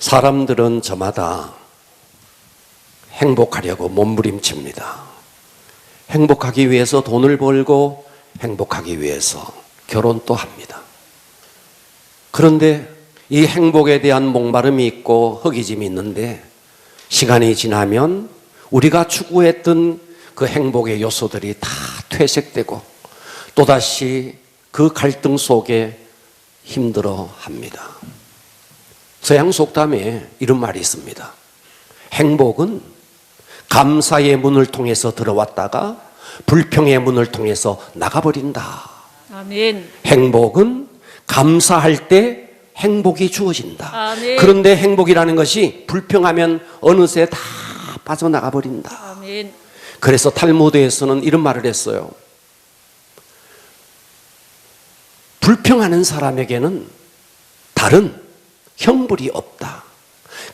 사람들은 저마다 행복하려고 몸부림칩니다. 행복하기 위해서 돈을 벌고 행복하기 위해서 결혼도 합니다. 그런데 이 행복에 대한 목마름이 있고 허기짐이 있는데 시간이 지나면 우리가 추구했던 그 행복의 요소들이 다 퇴색되고 또다시 그 갈등 속에 힘들어합니다. 서양 속담에 이런 말이 있습니다. 행복은 감사의 문을 통해서 들어왔다가 불평의 문을 통해서 나가버린다. 아멘. 행복은 감사할 때 행복이 주어진다. 아멘. 그런데 행복이라는 것이 불평하면 어느새 다 빠져나가 버린다. 아멘. 그래서 탈무드에서는 이런 말을 했어요. 불평하는 사람에게는 다른 형벌이 없다.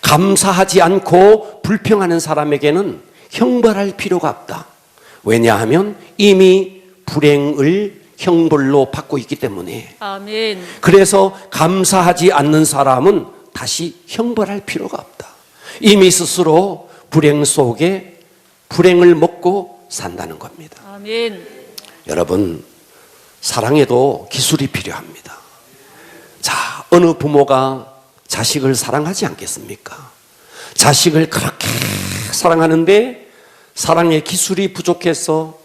감사하지 않고 불평하는 사람에게는 형벌할 필요가 없다. 왜냐하면 이미 불행을 형벌로 받고 있기 때문에. 아멘. 그래서 감사하지 않는 사람은 다시 형벌할 필요가 없다. 이미 스스로 불행 속에 불행을 먹고 산다는 겁니다. 아멘. 여러분, 사랑에도 기술이 필요합니다. 자, 어느 부모가 자식을 사랑하지 않겠습니까? 자식을 그렇게 사랑하는데 사랑의 기술이 부족해서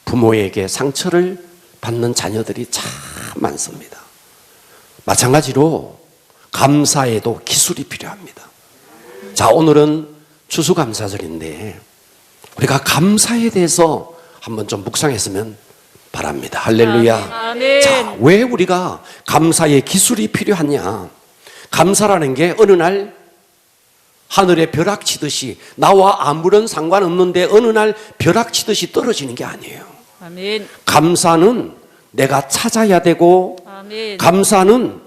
부모에게 상처를 받는 자녀들이 참 많습니다. 마찬가지로 감사에도 기술이 필요합니다. 자, 오늘은 추수감사절인데 우리가 감사에 대해서 한번 좀 묵상했으면 바랍니다. 할렐루야. 아멘. 자, 왜 우리가 감사의 기술이 필요하냐? 감사라는 게 어느 날 하늘에 벼락 치듯이 나와 아무런 상관없는데 어느 날 벼락 치듯이 떨어지는 게 아니에요. 아멘. 감사는 내가 찾아야 되고 아멘. 감사는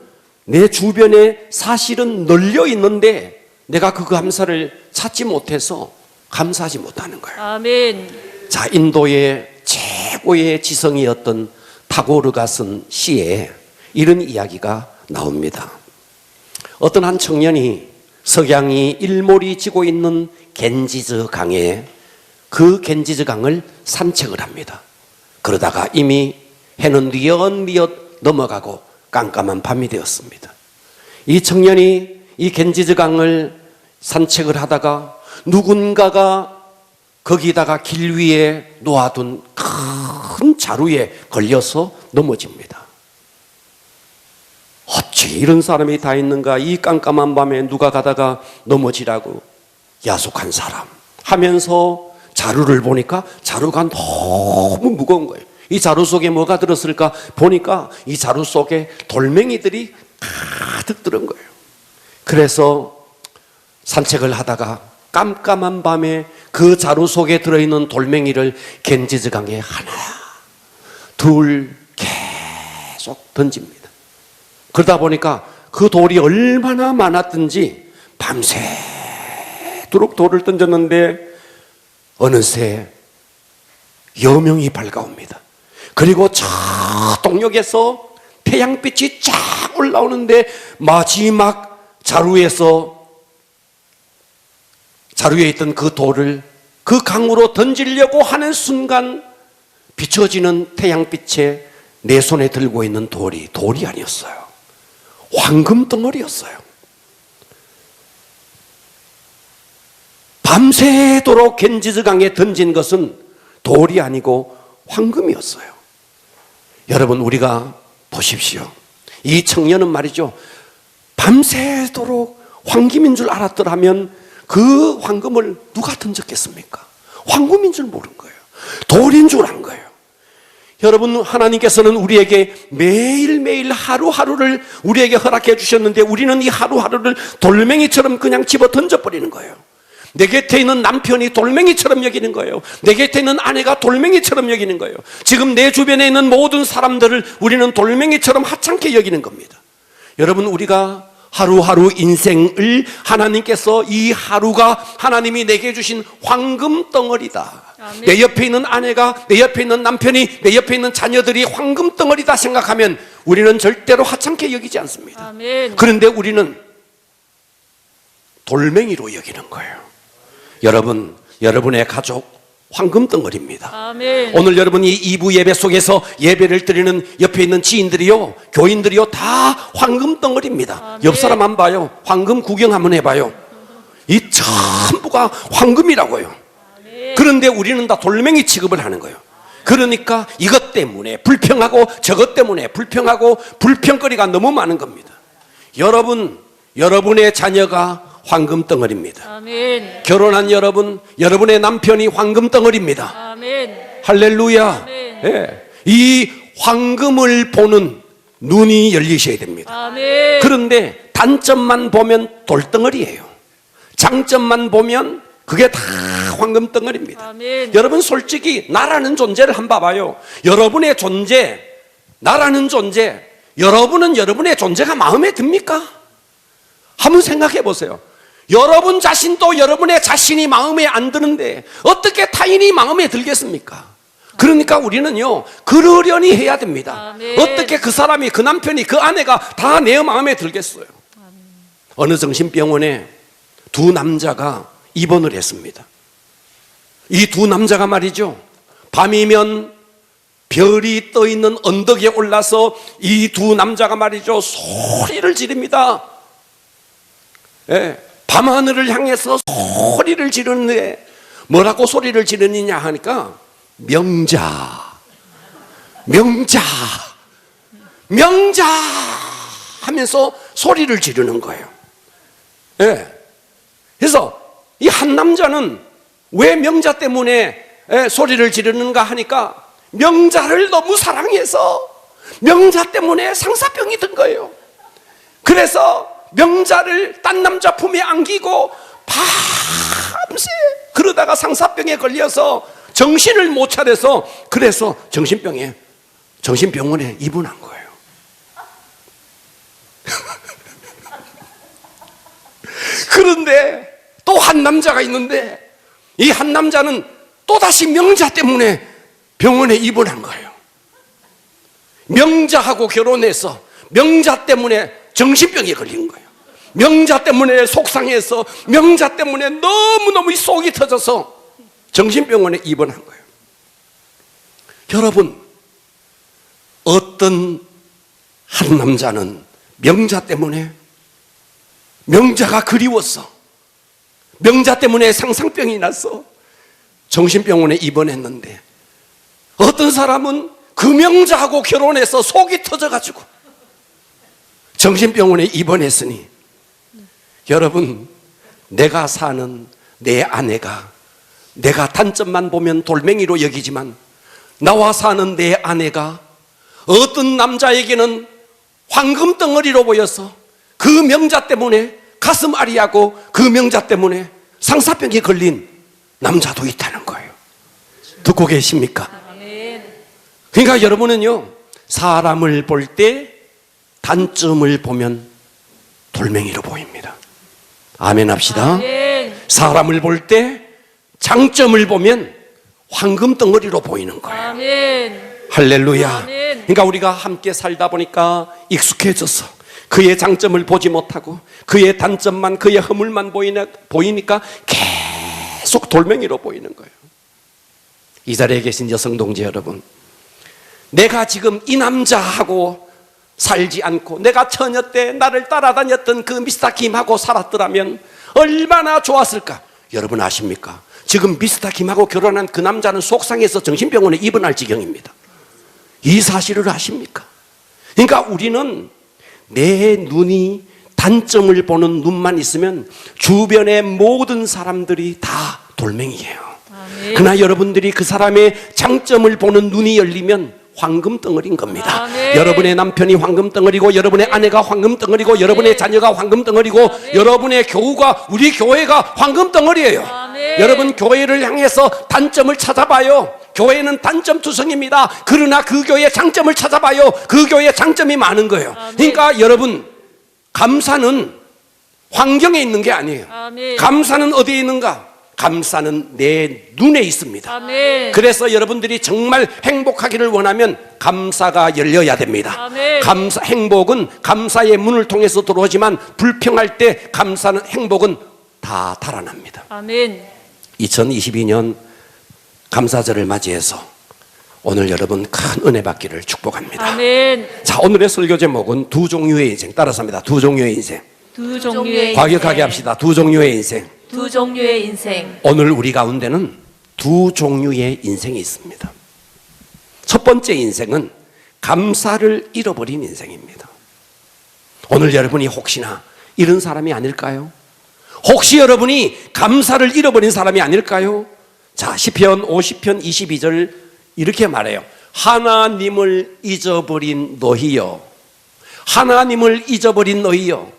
내 주변에 사실은 널려 있는데 내가 그 감사를 찾지 못해서 감사하지 못하는 거예요. 아멘. 자, 인도의 최고의 지성이었던 타고르가 쓴 시에 이런 이야기가 나옵니다. 어떤 한 청년이 석양이 일몰이 지고 있는 겐지즈 강에 그 겐지즈 강을 산책을 합니다. 그러다가 이미 해는 뉘엿뉘엿 넘어가고 깜깜한 밤이 되었습니다. 이 청년이 이 겐지즈 강을 산책을 하다가 누군가가 거기다가 길 위에 놓아둔 큰 자루에 걸려서 넘어집니다. 어찌 이런 사람이 다 있는가? 이 깜깜한 밤에 누가 가다가 넘어지라고 야속한 사람 하면서 자루를 보니까 자루가 너무 무거운 거예요. 이 자루 속에 뭐가 들었을까 보니까 이 자루 속에 돌멩이들이 가득 들은 거예요. 그래서 산책을 하다가 깜깜한 밤에 그 자루 속에 들어있는 돌멩이를 겐지즈 강에 하나 둘 계속 던집니다. 그러다 보니까 그 돌이 얼마나 많았든지 밤새도록 돌을 던졌는데 어느새 여명이 밝아옵니다. 그리고 저 동력에서 태양빛이 쫙 올라오는데 마지막 자루에 있던 그 돌을 그 강으로 던지려고 하는 순간 비춰지는 태양빛에 내 손에 들고 있는 돌이 아니었어요. 황금 덩어리였어요. 밤새도록 겐지즈 강에 던진 것은 돌이 아니고 황금이었어요. 여러분, 우리가 보십시오. 이 청년은 말이죠, 밤새도록 황금인 줄 알았더라면 그 황금을 누가 던졌겠습니까? 황금인 줄 모른 거예요. 돌인 줄 안 거예요. 여러분, 하나님께서는 우리에게 매일매일 하루하루를 우리에게 허락해 주셨는데 우리는 이 하루하루를 돌멩이처럼 그냥 집어 던져버리는 거예요. 내 곁에 있는 남편이 돌멩이처럼 여기는 거예요. 내 곁에 있는 아내가 돌멩이처럼 여기는 거예요. 지금 내 주변에 있는 모든 사람들을 우리는 돌멩이처럼 하찮게 여기는 겁니다. 여러분, 우리가 하루하루 인생을 하나님께서 이 하루가 하나님이 내게 주신 황금 덩어리다. 아멘. 내 옆에 있는 아내가, 내 옆에 있는 남편이, 내 옆에 있는 자녀들이 황금 덩어리다 생각하면 우리는 절대로 하찮게 여기지 않습니다. 아멘. 그런데 우리는 돌멩이로 여기는 거예요. 여러분, 여러분의 가족 황금 덩어리입니다. 아멘. 오늘 여러분이 2부 예배 속에서 예배를 드리는 옆에 있는 지인들이요, 교인들이요, 다 황금 덩어리입니다. 아멘. 옆 사람 한번 봐요. 황금 구경 한번 해봐요. 이 전부가 황금이라고요. 아멘. 그런데 우리는 다 돌멩이 취급을 하는 거예요. 그러니까 이것 때문에 불평하고 저것 때문에 불평하고 불평거리가 너무 많은 겁니다. 여러분, 여러분의 자녀가 황금 덩어리입니다. 아멘. 결혼한 여러분, 여러분의 남편이 황금 덩어리입니다. 아멘. 할렐루야. 아멘. 예. 이 황금을 보는 눈이 열리셔야 됩니다. 아멘. 그런데 단점만 보면 돌덩어리예요. 장점만 보면 그게 다 황금 덩어리입니다. 아멘. 여러분, 솔직히 나라는 존재를 한번 봐봐요. 여러분의 존재, 나라는 존재, 여러분은 여러분의 존재가 마음에 듭니까? 한번 생각해 보세요. 여러분 자신도 여러분의 자신이 마음에 안 드는데 어떻게 타인이 마음에 들겠습니까? 그러니까 우리는요, 그러려니 해야 됩니다. 아멘. 어떻게 그 사람이, 그 남편이, 그 아내가 다 내 마음에 들겠어요? 어느 정신병원에 두 남자가 입원을 했습니다. 이 두 남자가 말이죠, 밤이면 별이 떠 있는 언덕에 올라서 이 두 남자가 말이죠, 소리를 지릅니다. 예, 밤하늘을 향해서 소리를 지르는데 뭐라고 소리를 지르느냐 하니까 명자, 명자, 명자 하면서 소리를 지르는 거예요. 예. 그래서 이 한 남자는 왜 명자 때문에 소리를 지르는가 하니까 명자를 너무 사랑해서 명자 때문에 상사병이 든 거예요. 그래서 명자를 딴 남자 품에 안기고 밤새 그러다가 상사병에 걸려서 정신을 못 차려서, 그래서 정신병원에 입원한 거예요. 그런데 또 한 남자가 있는데 이 한 남자는 또다시 명자 때문에 병원에 입원한 거예요. 명자하고 결혼해서 명자 때문에 정신병에 걸린 거예요. 명자 때문에 속상해서, 명자 때문에 너무너무 속이 터져서 정신병원에 입원한 거예요. 여러분, 어떤 한 남자는 명자 때문에, 명자가 그리웠어, 명자 때문에 상상병이 났어 정신병원에 입원했는데, 어떤 사람은 그 명자하고 결혼해서 속이 터져가지고 정신병원에 입원했으니, 여러분, 내가 사는 내 아내가, 내가 단점만 보면 돌멩이로 여기지만 나와 사는 내 아내가 어떤 남자에게는 황금 덩어리로 보여서 그 명자 때문에 가슴 아리하고 그 명자 때문에 상사병에 걸린 남자도 있다는 거예요. 듣고 계십니까? 아멘. 그러니까 여러분은요, 사람을 볼 때 단점을 보면 돌멩이로 보입니다. 아멘 합시다. 아멘. 사람을 볼 때 장점을 보면 황금 덩어리로 보이는 거예요. 아멘. 할렐루야. 아멘. 그러니까 우리가 함께 살다 보니까 익숙해져서 그의 장점을 보지 못하고 그의 단점만, 그의 허물만 보이니까 계속 돌멩이로 보이는 거예요. 이 자리에 계신 여성 동지 여러분, 내가 지금 이 남자하고 살지 않고 내가 처녀 때 나를 따라다녔던 그 미스터 김하고 살았더라면 얼마나 좋았을까? 여러분 아십니까? 지금 미스터 김하고 결혼한 그 남자는 속상해서 정신병원에 입원할 지경입니다. 이 사실을 아십니까? 그러니까 우리는 내 눈이 단점을 보는 눈만 있으면 주변의 모든 사람들이 다 돌멩이에요. 아멘. 그러나 여러분들이 그 사람의 장점을 보는 눈이 열리면 황금 덩어리인 겁니다. 아멘. 여러분의 남편이 황금 덩어리고, 여러분의 아내가 황금 덩어리고, 여러분의 자녀가 황금 덩어리고, 여러분의 교우가, 우리 교회가 황금 덩어리예요. 아멘. 여러분, 교회를 향해서 단점을 찾아봐요. 교회는 단점 투성입니다. 그러나 그 교회의 장점을 찾아봐요. 그 교회의 장점이 많은 거예요. 아멘. 그러니까 여러분, 감사는 환경에 있는 게 아니에요. 아멘. 감사는 어디에 있는가? 감사는 내 눈에 있습니다. 아멘. 그래서 여러분들이 정말 행복하기를 원하면 감사가 열려야 됩니다. 아멘. 행복은 감사의 문을 통해서 들어오지만 불평할 때 행복은 다 달아납니다. 아멘. 2022년 감사절을 맞이해서 오늘 여러분 큰 은혜 받기를 축복합니다. 아멘. 자, 오늘의 설교 제목은 두 종류의 인생. 따라서 합니다. 두 종류의 인생. 두 종류의 과격하게 합시다. 두 종류의 인생. 두 종류의 인생. 오늘 우리 가운데는 두 종류의 인생이 있습니다. 첫 번째 인생은 감사를 잃어버린 인생입니다. 오늘 여러분이 혹시나 이런 사람이 아닐까요? 혹시 여러분이 감사를 잃어버린 사람이 아닐까요? 자, 시편 50편 22절 이렇게 말해요. 하나님을 잊어버린 너희여, 하나님을 잊어버린 너희여,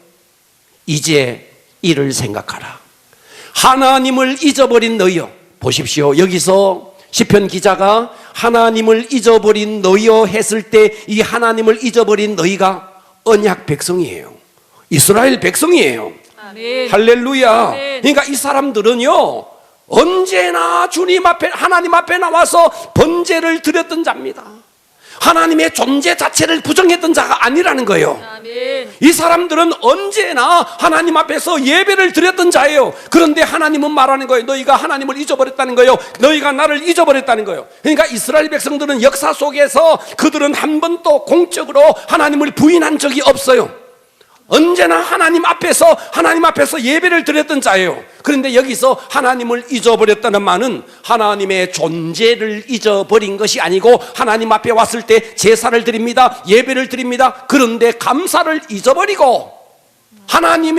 이제 이를 생각하라. 하나님을 잊어버린 너희여. 보십시오. 여기서 시편 기자가 하나님을 잊어버린 너희여 했을 때 이 하나님을 잊어버린 너희가 언약 백성이에요. 이스라엘 백성이에요. 아멘. 할렐루야. 아멘. 그러니까 이 사람들은요, 언제나 주님 앞에, 하나님 앞에 나와서 번제를 드렸던 자입니다. 하나님의 존재 자체를 부정했던 자가 아니라는 거예요. 아멘. 이 사람들은 언제나 하나님 앞에서 예배를 드렸던 자예요. 그런데 하나님은 말하는 거예요. 너희가 하나님을 잊어버렸다는 거예요. 너희가 나를 잊어버렸다는 거예요. 그러니까 이스라엘 백성들은 역사 속에서 그들은 한 번도 공적으로 하나님을 부인한 적이 없어요. 언제나 하나님 앞에서 예배를 드렸던 자예요. 그런데 여기서 하나님을 잊어버렸다는 말은 하나님의 존재를 잊어버린 것이 아니고 하나님 앞에 왔을 때 제사를 드립니다. 예배를 드립니다. 그런데 감사를 잊어버리고 하나님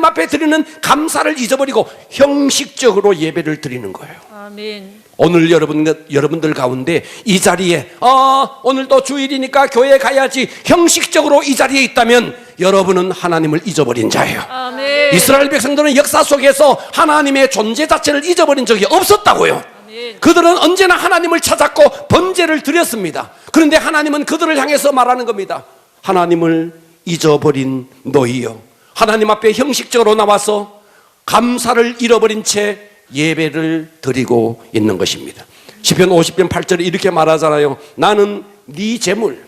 앞에 드리는 감사를 잊어버리고 형식적으로 예배를 드리는 거예요. 아멘. 오늘 여러분들 가운데 이 자리에 오늘도 주일이니까 교회 가야지 형식적으로 이 자리에 있다면 여러분은 하나님을 잊어버린 자예요. 아멘. 이스라엘 백성들은 역사 속에서 하나님의 존재 자체를 잊어버린 적이 없었다고요. 아멘. 그들은 언제나 하나님을 찾았고 번제를 드렸습니다. 그런데 하나님은 그들을 향해서 말하는 겁니다. 하나님을 잊어버린 너희여, 하나님 앞에 형식적으로 나와서 감사를 잃어버린 채 예배를 드리고 있는 것입니다. 시편 50편 8절에 이렇게 말하잖아요. 나는 네 재물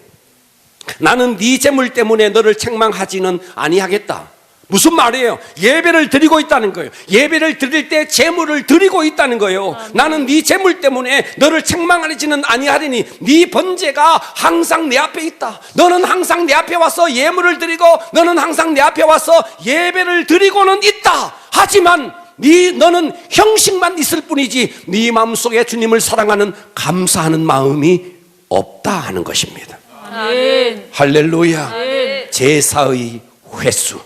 때문에 너를 책망하지는 아니하겠다. 무슨 말이에요? 예배를 드리고 있다는 거예요. 예배를 드릴 때 재물을 드리고 있다는 거예요. 나는 네 재물 때문에 너를 책망하지는 아니하리니 네 번제가 항상 내 앞에 있다. 너는 항상 내 앞에 와서 예물을 드리고 너는 항상 내 앞에 와서 예배를 드리고는 있다. 하지만 너는 형식만 있을 뿐이지 네 마음속에 주님을 사랑하는 감사하는 마음이 없다 하는 것입니다. 아멘. 할렐루야. 아멘. 제사의 횟수,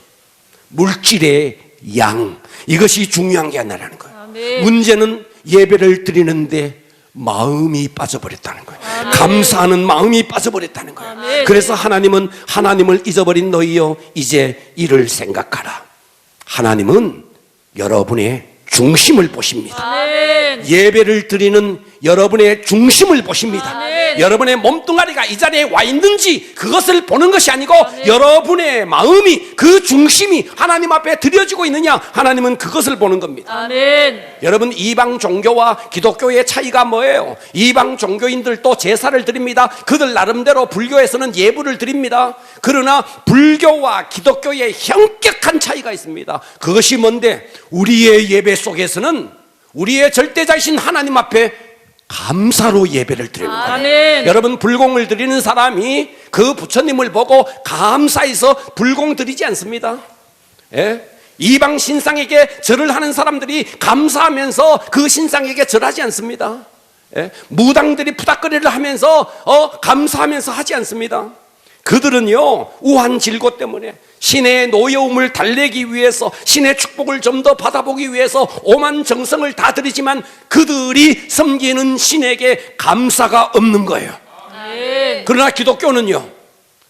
물질의 양, 이것이 중요한 게 아니라는 거예요. 아멘. 문제는 예배를 드리는데 마음이 빠져버렸다는 거예요. 아멘. 감사하는 마음이 빠져버렸다는 거예요. 아멘. 그래서 하나님은 하나님을 잊어버린 너희여 이제 이를 생각하라. 하나님은 여러분의 중심을 보십니다. 아멘. 예배를 드리는 여러분의 중심을 보십니다. 아멘. 여러분의 몸뚱아리가 이 자리에 와 있는지 그것을 보는 것이 아니고 여러분의 마음이, 그 중심이 하나님 앞에 드려지고 있느냐, 하나님은 그것을 보는 겁니다. 아멘. 여러분, 이방 종교와 기독교의 차이가 뭐예요? 이방 종교인들도 제사를 드립니다. 그들 나름대로 불교에서는 예불을 드립니다. 그러나 불교와 기독교의 현격한 차이가 있습니다. 그것이 뭔데? 우리의 예배 속에서는 우리의 절대자이신 하나님 앞에 감사로 예배를 드리는 거예요. 아멘. 여러분, 불공을 드리는 사람이 그 부처님을 보고 감사해서 불공 드리지 않습니다. 예? 이방 신상에게 절을 하는 사람들이 감사하면서 그 신상에게 절하지 않습니다. 예? 무당들이 푸닥거리를 하면서 감사하면서 하지 않습니다. 그들은요, 우한 질고 때문에 신의 노여움을 달래기 위해서, 신의 축복을 좀 더 받아보기 위해서 오만 정성을 다 드리지만 그들이 섬기는 신에게 감사가 없는 거예요. 아멘. 그러나 기독교는요,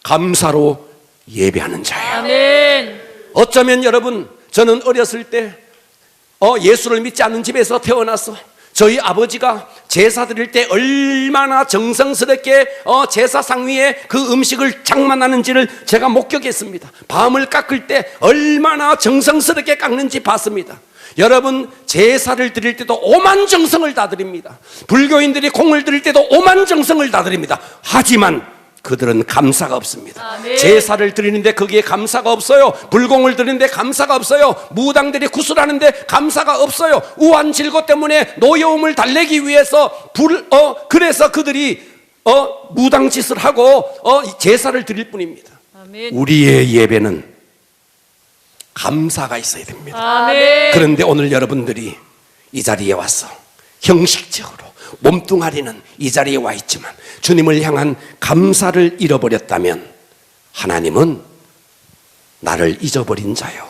감사로 예배하는 자예요. 아멘. 어쩌면 여러분, 저는 어렸을 때 예수를 믿지 않는 집에서 태어나서 저희 아버지가 제사 드릴 때 얼마나 정성스럽게 제사상 위에 그 음식을 장만하는지를 제가 목격했습니다. 밤을 깎을 때 얼마나 정성스럽게 깎는지 봤습니다. 여러분, 제사를 드릴 때도 오만 정성을 다 드립니다. 불교인들이 공을 드릴 때도 오만 정성을 다 드립니다. 하지만 그들은 감사가 없습니다. 아멘. 제사를 드리는데 거기에 감사가 없어요. 불공을 드리는데 감사가 없어요. 무당들이 구슬하는데 감사가 없어요. 우한 질고 때문에 노여움을 달래기 위해서 그래서 그들이 무당짓을 하고 제사를 드릴 뿐입니다. 아멘. 우리의 예배는 감사가 있어야 됩니다. 아멘. 그런데 오늘 여러분들이 이 자리에 와서 형식적으로 몸뚱아리는 이 자리에 와 있지만 주님을 향한 감사를 잃어버렸다면 하나님은 나를 잊어버린 자요,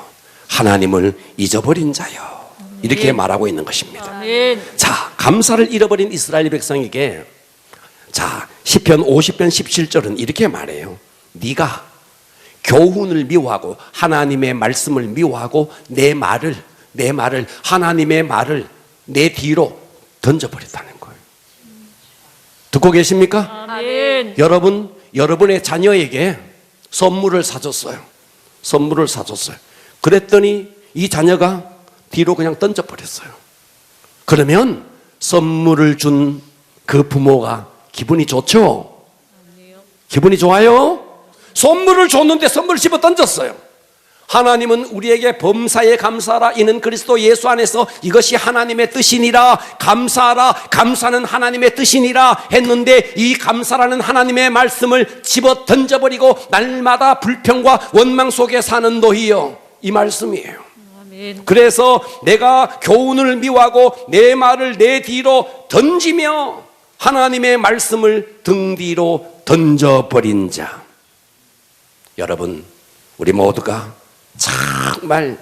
하나님을 잊어버린 자요, 이렇게 말하고 있는 것입니다. 아멘. 자, 감사를 잃어버린 이스라엘 백성에게 자, 시편 50편 17절은 이렇게 말해요. 네가 교훈을 미워하고 하나님의 말씀을 미워하고 내 말을 하나님의 말을 내 뒤로 던져버렸다는 거예요. 듣고 계십니까? 아멘. 여러분, 여러분의 자녀에게 선물을 사줬어요. 선물을 사줬어요. 그랬더니 이 자녀가 뒤로 그냥 던져버렸어요. 그러면 선물을 준 그 부모가 기분이 좋죠? 기분이 좋아요? 선물을 줬는데 선물을 집어 던졌어요. 하나님은 우리에게 범사에 감사하라, 이는 그리스도 예수 안에서 이것이 하나님의 뜻이니라, 감사하라, 감사는 하나님의 뜻이니라 했는데 이 감사라는 하나님의 말씀을 집어 던져버리고 날마다 불평과 원망 속에 사는 너희여, 이 말씀이에요. 아멘. 그래서 내가 교훈을 미워하고 내 말을 내 뒤로 던지며 하나님의 말씀을 등 뒤로 던져버린 자. 여러분, 우리 모두가 정말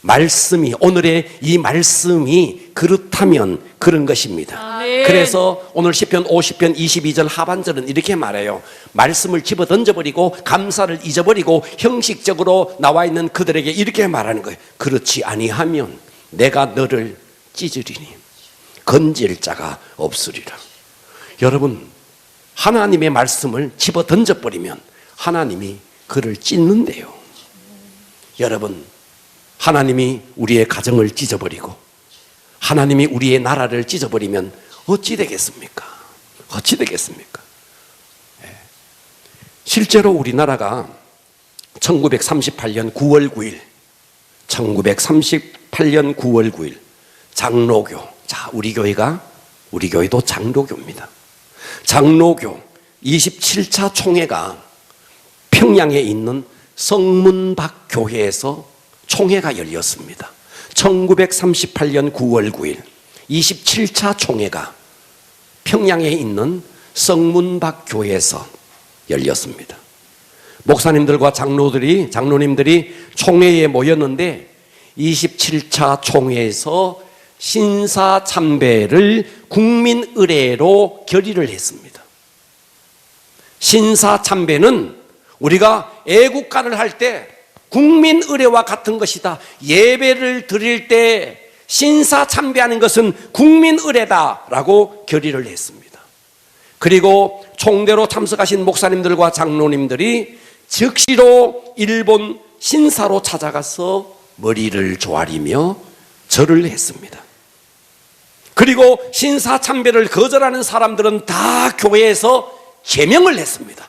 말씀이, 오늘의 이 말씀이 그렇다면 그런 것입니다. 아멘. 그래서 오늘 시편 50편 22절 하반절은 이렇게 말해요. 말씀을 집어 던져버리고 감사를 잊어버리고 형식적으로 나와 있는 그들에게 이렇게 말하는 거예요. 그렇지 아니하면 내가 너를 찢으리니 건질 자가 없으리라. 여러분, 하나님의 말씀을 집어 던져버리면 하나님이 그를 찢는데요. 여러분, 하나님이 우리의 가정을 찢어버리고 하나님이 우리의 나라를 찢어버리면 어찌 되겠습니까? 어찌 되겠습니까? 실제로 우리나라가 1938년 9월 9일 1938년 9월 9일 장로교, 자, 우리 교회도 장로교입니다. 장로교 27차 총회가 평양에 있는 성문박 교회에서 총회가 열렸습니다. 1938년 9월 9일 27차 총회가 평양에 있는 성문박 교회에서 열렸습니다. 목사님들과 장로님들이 총회에 모였는데 27차 총회에서 신사참배를 국민의례로 결의를 했습니다. 신사참배는 우리가 애국가를 할 때 국민의례와 같은 것이다. 예배를 드릴 때 신사참배하는 것은 국민의례다라고 결의를 했습니다. 그리고 총대로 참석하신 목사님들과 장로님들이 즉시로 일본 신사로 찾아가서 머리를 조아리며 절을 했습니다. 그리고 신사참배를 거절하는 사람들은 다 교회에서 제명을 했습니다.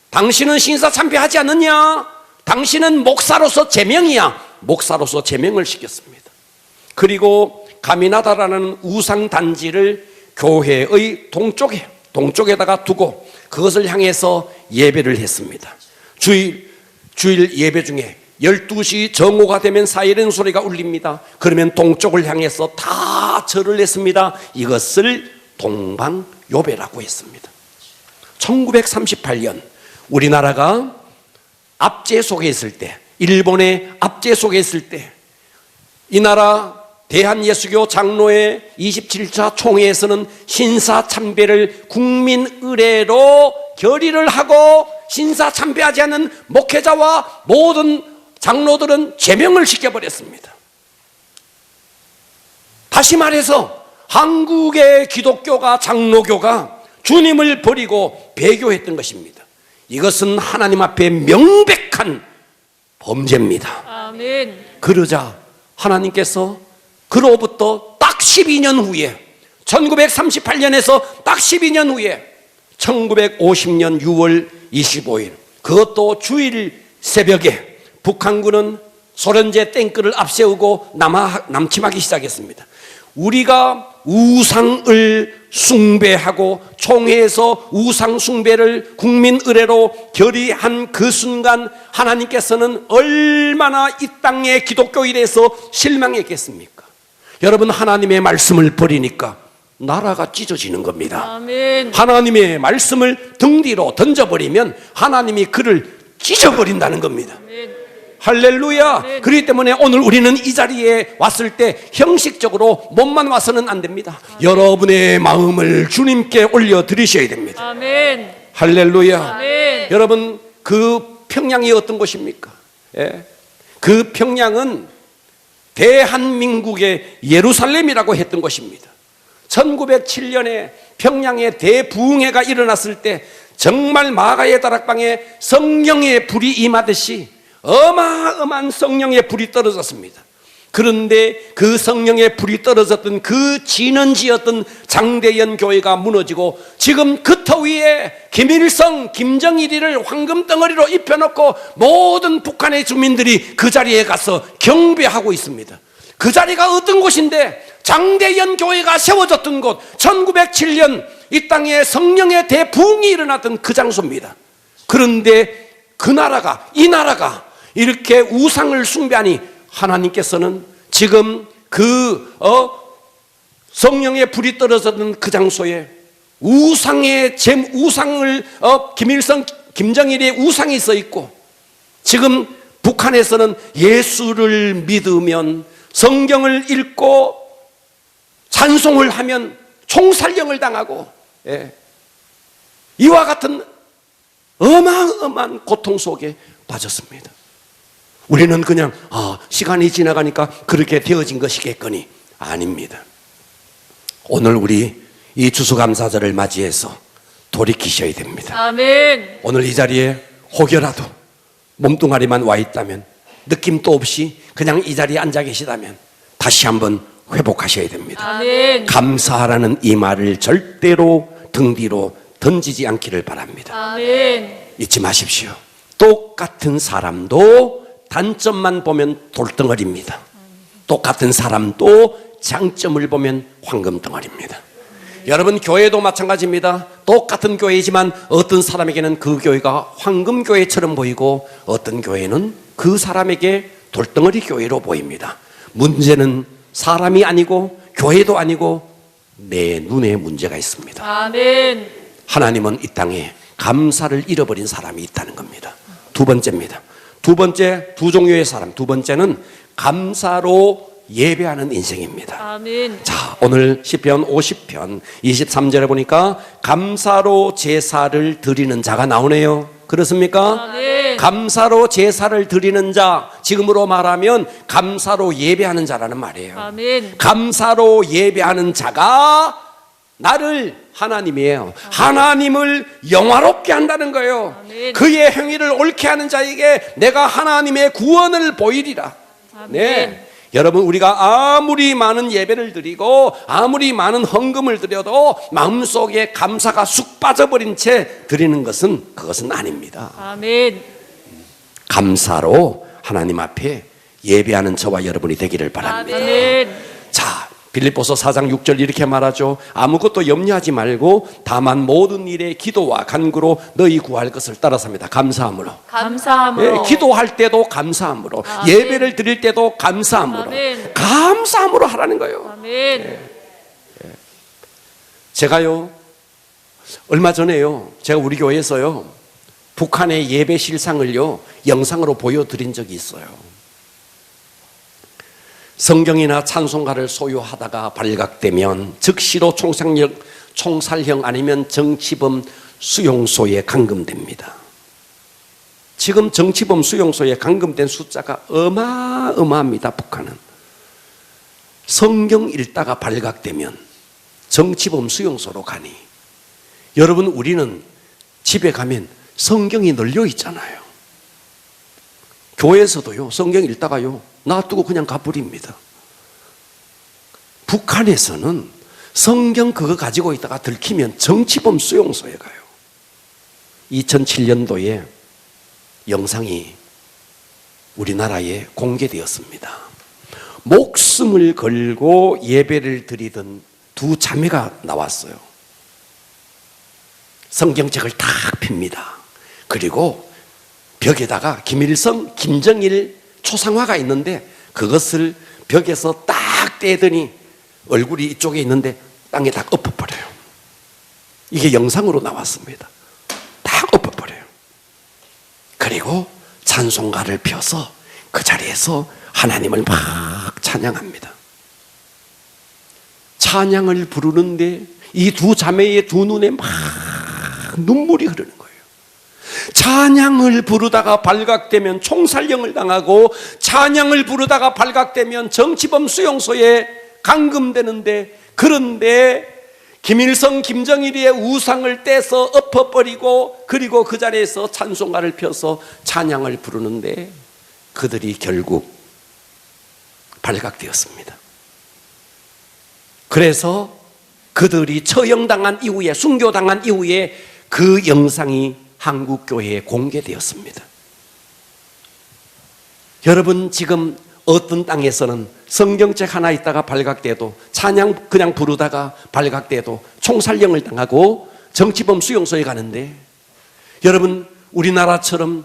당신은 신사참배하지 않느냐? 당신은 목사로서 제명이야. 목사로서 제명을 시켰습니다. 그리고 가미나다라는 우상단지를 교회의 동쪽에다가 두고 그것을 향해서 예배를 했습니다. 주일 예배 중에 12시 정오가 되면 사이렌 소리가 울립니다. 그러면 동쪽을 향해서 다 절을 했습니다. 이것을 동방요배라고 했습니다. 1938년 우리나라가 압제 속에 있을 때, 일본의 압제 속에 있을 때, 이 나라 대한예수교 장로회 27차 총회에서는 신사참배를 국민의례로 결의를 하고 신사참배하지 않는 목회자와 모든 장로들은 제명을 시켜버렸습니다. 다시 말해서 한국의 기독교가, 장로교가 주님을 버리고 배교했던 것입니다. 이것은 하나님 앞에 명백한 범죄입니다. 아멘. 그러자 하나님께서 그로부터 딱 12년 후에 1938년에서 딱 12년 후에 1950년 6월 25일, 그것도 주일 새벽에 북한군은 소련제 탱크를 앞세우고 남침하기 시작했습니다. 우리가 우상을 숭배하고 총회에서 우상 숭배를 국민 의례로 결의한 그 순간 하나님께서는 얼마나 이 땅의 기독교에 대해서 실망했겠습니까? 여러분, 하나님의 말씀을 버리니까 나라가 찢어지는 겁니다. 아멘. 하나님의 말씀을 등 뒤로 던져버리면 하나님이 그를 찢어버린다는 겁니다. 아멘. 할렐루야. 아멘. 그렇기 때문에 오늘 우리는 이 자리에 왔을 때 형식적으로 몸만 와서는 안 됩니다. 여러분의 마음을 주님께 올려드리셔야 됩니다. 아멘. 할렐루야. 아멘. 여러분, 그 평양이 어떤 곳입니까? 예? 그 평양은 대한민국의 예루살렘이라고 했던 것입니다. 1907년에 평양에 대부흥회가 일어났을 때 정말 마가의 다락방에 성령의 불이 임하듯이 어마어마한 성령의 불이 떨어졌습니다. 그런데 그 성령의 불이 떨어졌던 그 진원지였던 장대연 교회가 무너지고 지금 그 터 위에 김일성, 김정일이를 황금덩어리로 입혀놓고 모든 북한의 주민들이 그 자리에 가서 경배하고 있습니다. 그 자리가 어떤 곳인데, 장대연 교회가 세워졌던 곳, 1907년 이 땅에 성령의 대부흥이 일어났던 그 장소입니다. 그런데 그 나라가, 이 나라가 이렇게 우상을 숭배하니 하나님께서는 지금 그 성령의 불이 떨어졌던 그 장소에 우상을 김일성, 김정일의 우상이 써 있고, 지금 북한에서는 예수를 믿으면, 성경을 읽고 찬송을 하면 총살령을 당하고, 예, 이와 같은 어마어마한 고통 속에 빠졌습니다. 우리는 그냥 시간이 지나가니까 그렇게 되어진 것이겠거니, 아닙니다. 오늘 우리 이 추수감사절을 맞이해서 돌이키셔야 됩니다. 아멘. 오늘 이 자리에 혹여라도 몸뚱아리만 와 있다면, 느낌도 없이 그냥 이 자리에 앉아 계시다면 다시 한번 회복하셔야 됩니다. 아멘. 감사하라는 이 말을 절대로 등 뒤로 던지지 않기를 바랍니다. 아멘. 잊지 마십시오. 똑같은 사람도 단점만 보면 돌덩어리입니다. 똑같은 사람도 장점을 보면 황금덩어리입니다. 여러분, 교회도 마찬가지입니다. 똑같은 교회이지만 어떤 사람에게는 그 교회가 황금교회처럼 보이고 어떤 교회는 그 사람에게 돌덩어리 교회로 보입니다. 문제는 사람이 아니고 교회도 아니고 내 눈에 문제가 있습니다. 아멘. 하나님은 이 땅에 감사를 잃어버린 사람이 있다는 겁니다. 두 번째입니다. 두 번째, 두 종류의 사람. 두 번째는 감사로 예배하는 인생입니다. 아멘. 자, 오늘 시편 50편 23절에 보니까 감사로 제사를 드리는 자가 나오네요. 그렇습니까? 아멘. 감사로 제사를 드리는 자, 지금으로 말하면 감사로 예배하는 자라는 말이에요. 아멘. 감사로 예배하는 자가 나를, 하나님이에요, 하나님을 영화롭게 한다는 거예요. 아멘. 그의 행위를 옳게 하는 자에게 내가 하나님의 구원을 보이리라. 아멘. 네. 여러분, 우리가 아무리 많은 예배를 드리고 아무리 많은 헌금을 드려도 마음속에 감사가 쑥 빠져버린 채 드리는 것은, 그것은 아닙니다. 아멘. 감사로 하나님 앞에 예배하는 저와 여러분이 되기를 바랍니다. 아멘. 자, 빌립보서 4장 6절 이렇게 말하죠. 아무것도 염려하지 말고 다만 모든 일에 기도와 간구로 너희 구할 것을 따라삽니다. 감사함으로. 감사함으로. 예, 기도할 때도 감사함으로, 아멘. 예배를 드릴 때도 감사함으로, 아멘. 감사함으로 하라는 거예요. 아멘. 제가요, 얼마 전에요, 제가 우리 교회에서요, 북한의 예배 실상을요, 영상으로 보여드린 적이 있어요. 성경이나 찬송가를 소유하다가 발각되면 즉시로 총살형 아니면 정치범 수용소에 감금됩니다. 지금 정치범 수용소에 감금된 숫자가 어마어마합니다. 북한은 성경 읽다가 발각되면 정치범 수용소로 가니, 여러분, 우리는 집에 가면 성경이 널려 있잖아요. 교회에서도요, 성경 읽다가요, 놔두고 그냥 가버립니다. 북한에서는 성경 그거 가지고 있다가 들키면 정치범 수용소에 가요. 2007년도에 영상이 우리나라에 공개되었습니다. 목숨을 걸고 예배를 드리던 두 자매가 나왔어요. 성경책을 탁 핍니다. 그리고 벽에다가 김일성, 김정일 초상화가 있는데 그것을 벽에서 딱 떼더니 얼굴이 이쪽에 있는데 땅에 딱 엎어버려요. 이게 영상으로 나왔습니다. 딱 엎어버려요. 그리고 찬송가를 펴서 그 자리에서 하나님을 막 찬양합니다. 찬양을 부르는데 이 두 자매의 두 눈에 막 눈물이 흐르는 거예요. 찬양을 부르다가 발각되면 총살령을 당하고, 찬양을 부르다가 발각되면 정치범 수용소에 감금되는데, 그런데 김일성, 김정일의 우상을 떼서 엎어버리고, 그리고 그 자리에서 찬송가를 펴서 찬양을 부르는데 그들이 결국 발각되었습니다. 그래서 그들이 처형당한 이후에, 순교당한 이후에 그 영상이 한국교회에 공개되었습니다. 여러분, 지금 어떤 땅에서는 성경책 하나 있다가 발각돼도, 찬양 그냥 부르다가 발각돼도 총살령을 당하고 정치범 수용소에 가는데, 여러분, 우리나라처럼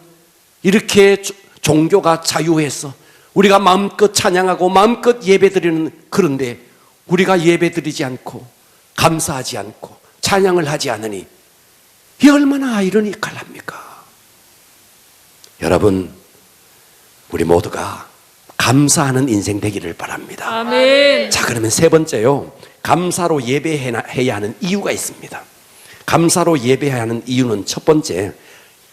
이렇게 종교가 자유해서 우리가 마음껏 찬양하고 마음껏 예배드리는, 그런데 우리가 예배드리지 않고 감사하지 않고 찬양을 하지 않으니 이 얼마나 아이러니컬합니까? 여러분, 우리 모두가 감사하는 인생 되기를 바랍니다. 아멘. 자, 그러면 세 번째요, 감사로 예배해야 하는 이유가 있습니다. 감사로 예배해야 하는 이유는, 첫 번째,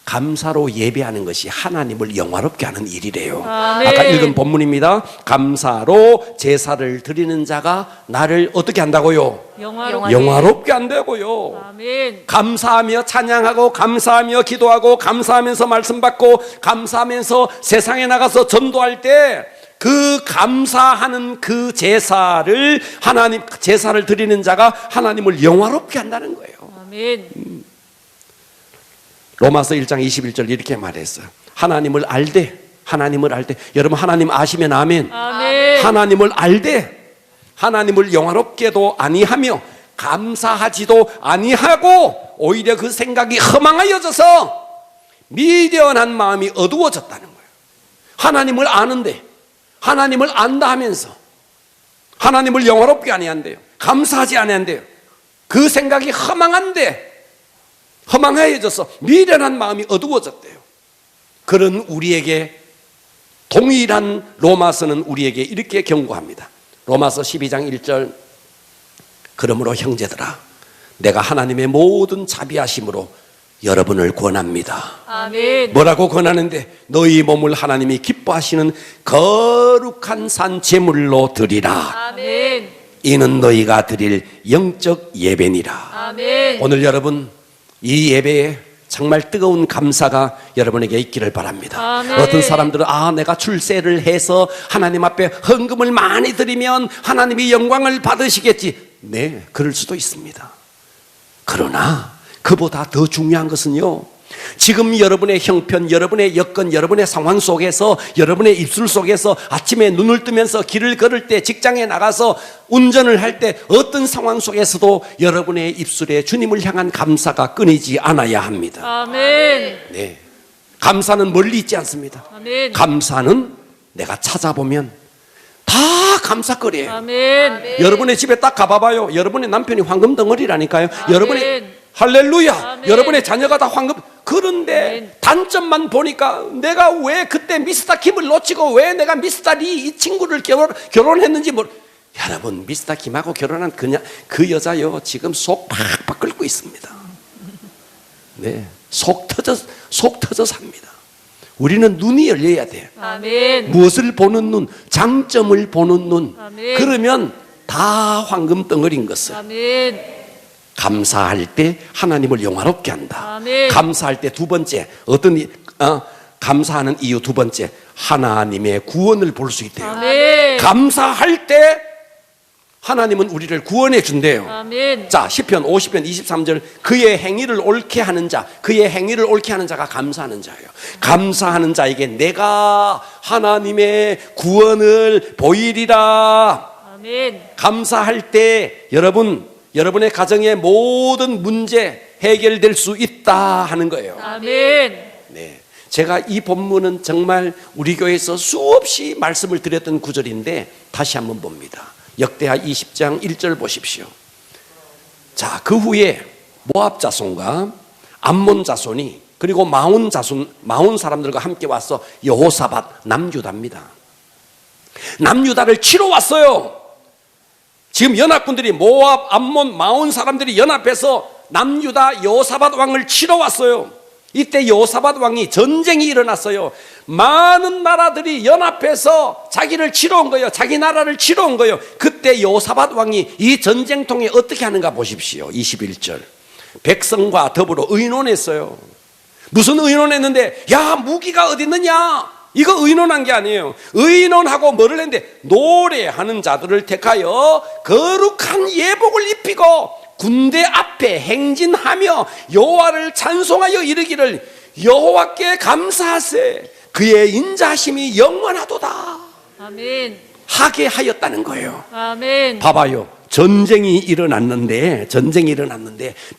감사로 예배하는 것이 하나님을 영화롭게 하는 일이래요. 아멘. 아까 읽은 본문입니다. 감사로 제사를 드리는 자가 나를 어떻게 한다고요? 영화롭게 한다고요. 아멘. 감사하며 찬양하고, 감사하며 기도하고, 감사하면서 말씀 받고, 감사하면서 세상에 나가서 전도할 때 그 감사하는 그 제사를, 제사를 드리는 자가 하나님을 영화롭게 한다는 거예요. 아멘. 로마서 1장 21절 이렇게 말했어요. 하나님을 알되, 여러분, 하나님 아시면 아멘. 아멘. 하나님을 알되 하나님을 영화롭게도 아니하며 감사하지도 아니하고 오히려 그 생각이 허망하여져서 미련한 마음이 어두워졌다는 거예요. 하나님을 아는데, 하나님을 안다 하면서 하나님을 영화롭게 아니한대요. 감사하지 아니한대요. 그 생각이 허망해져서 미련한 마음이 어두워졌대요. 그런 우리에게 동일한 로마서는 우리에게 이렇게 경고합니다. 로마서 12장 1절, 그러므로 형제들아, 내가 하나님의 모든 자비하심으로 여러분을 권합니다. 아멘. 뭐라고 권하는데? 너희 몸을 하나님이 기뻐하시는 거룩한 산 제물로 드리라. 아멘. 이는 너희가 드릴 영적 예배니라. 아멘. 오늘 여러분, 이 예배에 정말 뜨거운 감사가 여러분에게 있기를 바랍니다. 아멘. 어떤 사람들은 내가 출세를 해서 하나님 앞에 헌금을 많이 드리면 하나님이 영광을 받으시겠지. 네, 그럴 수도 있습니다. 그러나 그보다 더 중요한 것은요, 지금 여러분의 형편, 여러분의 여건, 여러분의 상황 속에서, 여러분의 입술 속에서 아침에 눈을 뜨면서 길을 걸을 때, 직장에 나가서 운전을 할 때, 어떤 상황 속에서도 여러분의 입술에 주님을 향한 감사가 끊이지 않아야 합니다. 아멘. 네, 감사는 멀리 있지 않습니다. 아멘. 감사는 내가 찾아보면 다 감사거리예요. 아멘. 여러분의 집에 딱 가봐봐요. 여러분의 남편이 황금 덩어리라니까요. 아멘. 여러분의 할렐루야, 아멘. 여러분의 자녀가 다 황금. 그런데 아멘. 단점만 보니까 내가 왜 그때 미스터 김을 놓치고 왜 내가 미스터 리 이 친구를 결혼했는지 여러분, 미스터 김하고 결혼한 그 여자요, 지금 속 팍팍 끓고 있습니다. 네, 속 터져 삽니다. 우리는 눈이 열려야 돼요. 아멘. 무엇을 보는 눈? 장점을 보는 눈. 아멘. 그러면 다 황금 덩어리인 것을. 아멘. 감사할 때 하나님을 영화롭게 한다. 아멘. 감사할 때 두 번째, 감사하는 이유 두 번째, 하나님의 구원을 볼 수 있대요. 아멘. 감사할 때 하나님은 우리를 구원해 준대요. 아멘. 자, 시편 50편 23절 그의 행위를 옳게 하는 자, 그의 행위를 옳게 하는 자가 감사하는 자예요. 감사하는 자에게 내가 하나님의 구원을 보이리라. 아멘. 감사할 때 여러분의 가정의 모든 문제 해결될 수 있다 하는 거예요. 아멘. 네. 제가 이 본문은 정말 우리 교회에서 수없이 말씀을 드렸던 구절인데 다시 한번 봅니다. 역대하 20장 1절 보십시오. 자, 그 후에 모압 자손과 암몬 자손이 그리고 마온 사람들과 함께 와서 여호사밧 남유다입니다. 남유다를 치러 왔어요. 지금 연합군들이 모압, 암몬, 마온 사람들이 연합해서 남유다 여호사밧 왕을 치러 왔어요. 이때 여호사밧 왕이 전쟁이 일어났어요. 많은 나라들이 연합해서 자기를 치러 온 거예요. 자기 나라를 치러 온 거예요. 그때 여호사밧 왕이 이 전쟁통에 어떻게 하는가 보십시오. 21절. 백성과 더불어 의논했어요. 무슨 의논했는데, 야, 무기가 어디 있느냐? 이거 의논한 게 아니에요. 의논하고 뭐를 했는데, 노래하는 자들을 택하여 거룩한 예복을 입히고 군대 앞에 행진하며 여호와를 찬송하여 이르기를 여호와께 감사하세 그의 인자하심이 영원하도다 아멘. 하게 하였다는 거예요. 아멘. 봐봐요. 전쟁이 일어났는데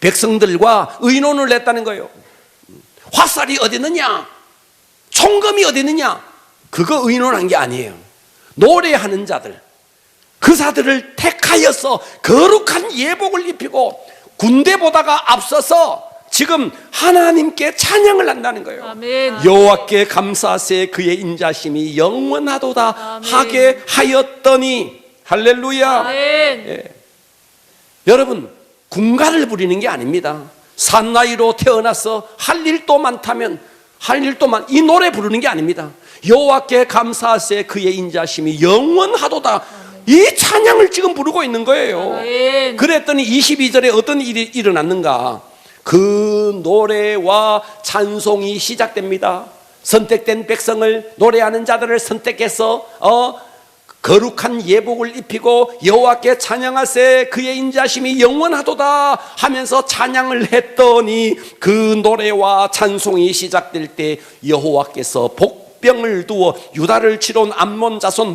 백성들과 의논을 했다는 거예요. 화살이 어디 있느냐? 총검이 어디 있느냐? 그거 의논한 게 아니에요. 노래하는 자들, 그 자들을 택하여서 거룩한 예복을 입히고 군대보다가 앞서서 지금 하나님께 찬양을 한다는 거예요. 아멘. 여호와께 감사하세 그의 인자심이 영원하도다 아멘. 하게 하였더니 할렐루야. 아멘. 예. 여러분, 군가를 부리는 게 아닙니다. 산나이로 태어나서 할 일도 많다면 이 노래 부르는 게 아닙니다. 여호와께 감사하세 그의 인자심이 영원하도다. 이 찬양을 지금 부르고 있는 거예요. 아멘. 그랬더니 22절에 어떤 일이 일어났는가? 그 노래와 찬송이 시작됩니다. 선택된 백성을, 노래하는 자들을 선택해서 거룩한 예복을 입히고 여호와께 찬양하세 그의 인자심이 영원하도다 하면서 찬양을 했더니 그 노래와 찬송이 시작될 때 여호와께서 복병을 두어 유다를 치러 온 암몬 자손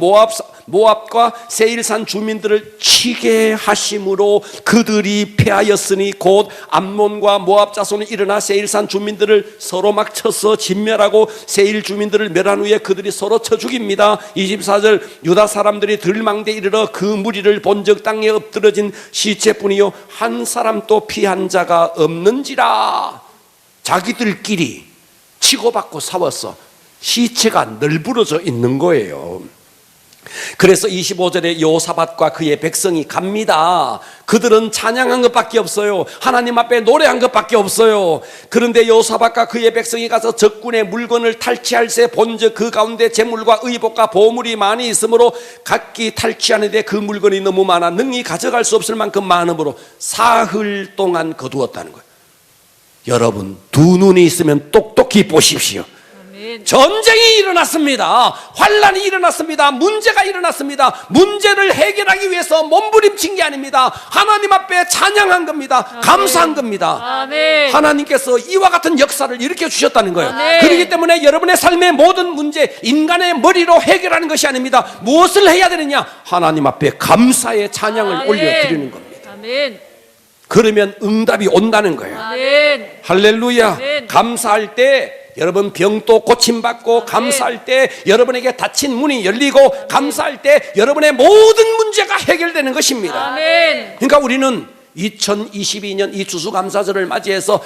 모압과 세일산 주민들을 치게 하심으로 그들이 패하였으니 곧 암몬과 모압 자손이 일어나 세일산 주민들을 서로 막 쳐서 진멸하고 세일 주민들을 멸한 후에 그들이 서로 쳐 죽입니다. 24절 유다 사람들이 들망대에 이르러 그 무리를 본즉 땅에 엎드러진 시체뿐이요 한 사람도 피한 자가 없는지라. 자기들끼리 치고받고 싸웠어. 시체가 널브러져 있는 거예요. 그래서 25절에 여호사밧과 그의 백성이 갑니다. 그들은 찬양한 것밖에 없어요. 하나님 앞에 노래한 것밖에 없어요. 그런데 여호사밧과 그의 백성이 가서 적군의 물건을 탈취할새 본즉 그 가운데 재물과 의복과 보물이 많이 있으므로 각기 탈취하는데 그 물건이 너무 많아 능히 가져갈 수 없을 만큼 많으므로 사흘 동안 거두었다는 거예요. 여러분, 두 눈이 있으면 똑똑히 보십시오. 전쟁이 일어났습니다. 환란이 일어났습니다. 문제가 일어났습니다. 문제를 해결하기 위해서 몸부림친 게 아닙니다. 하나님 앞에 찬양한 겁니다. 아멘. 감사한 겁니다. 아멘. 하나님께서 이와 같은 역사를 일으켜 주셨다는 거예요. 아멘. 그렇기 때문에 여러분의 삶의 모든 문제 인간의 머리로 해결하는 것이 아닙니다. 무엇을 해야 되느냐? 하나님 앞에 감사의 찬양을 아멘. 올려드리는 겁니다. 아멘. 그러면 응답이 온다는 거예요. 아멘. 할렐루야. 아멘. 감사할 때 여러분 병도 고침받고, 감사할 때 여러분에게 닫힌 문이 열리고, 감사할 때 여러분의 모든 문제가 해결되는 것입니다. 아멘. 그러니까 우리는 2022년 이 추수감사절을 맞이해서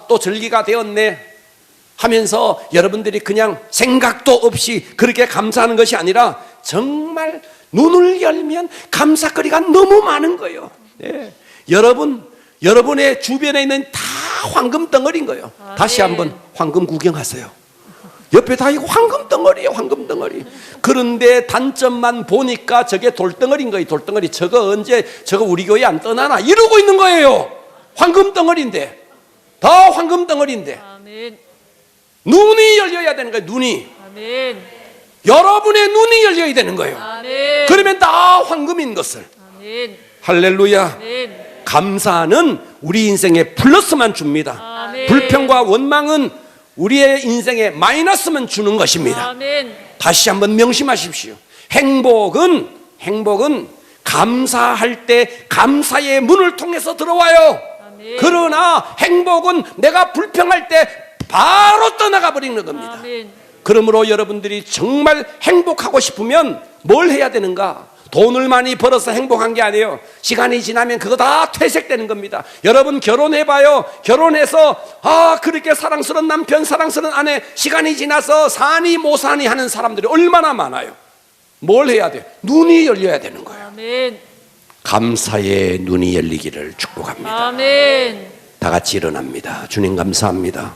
또 절기가 되었네 하면서 여러분들이 그냥 생각도 없이 그렇게 감사하는 것이 아니라 정말 눈을 열면 감사거리가 너무 많은 거예요. 네. 여러분의 주변에 있는 다 황금 덩어리인 거예요. 아멘. 다시 한번 황금 구경하세요. 옆에 다 이거 황금 덩어리예요. 황금 덩어리. 그런데 단점만 보니까 저게 돌덩어리인 거예요. 돌덩어리. 저거 우리 교회 안 떠나나 이러고 있는 거예요. 황금 덩어리인데, 다 황금 덩어리인데 아멘. 눈이 열려야 되는 거예요. 눈이. 아멘. 여러분의 눈이 열려야 되는 거예요. 아멘. 그러면 다 황금인 것을. 아멘. 할렐루야. 아멘. 감사는 우리 인생에 플러스만 줍니다. 아멘. 불평과 원망은 우리의 인생에 마이너스만 주는 것입니다. 아멘. 다시 한번 명심하십시오. 행복은 감사할 때 감사의 문을 통해서 들어와요. 아멘. 그러나 행복은 내가 불평할 때 바로 떠나가 버리는 겁니다. 아멘. 그러므로 여러분들이 정말 행복하고 싶으면 뭘 해야 되는가? 돈을 많이 벌어서 행복한 게 아니에요. 시간이 지나면 그거 다 퇴색되는 겁니다. 여러분 결혼해봐요. 결혼해서 그렇게 사랑스러운 남편, 사랑스러운 아내, 시간이 지나서 사니 못 사니 하는 사람들이 얼마나 많아요. 뭘 해야 돼요? 눈이 열려야 되는 거예요. 아멘. 감사의 눈이 열리기를 축복합니다. 아멘. 다 같이 일어납니다. 주님 감사합니다.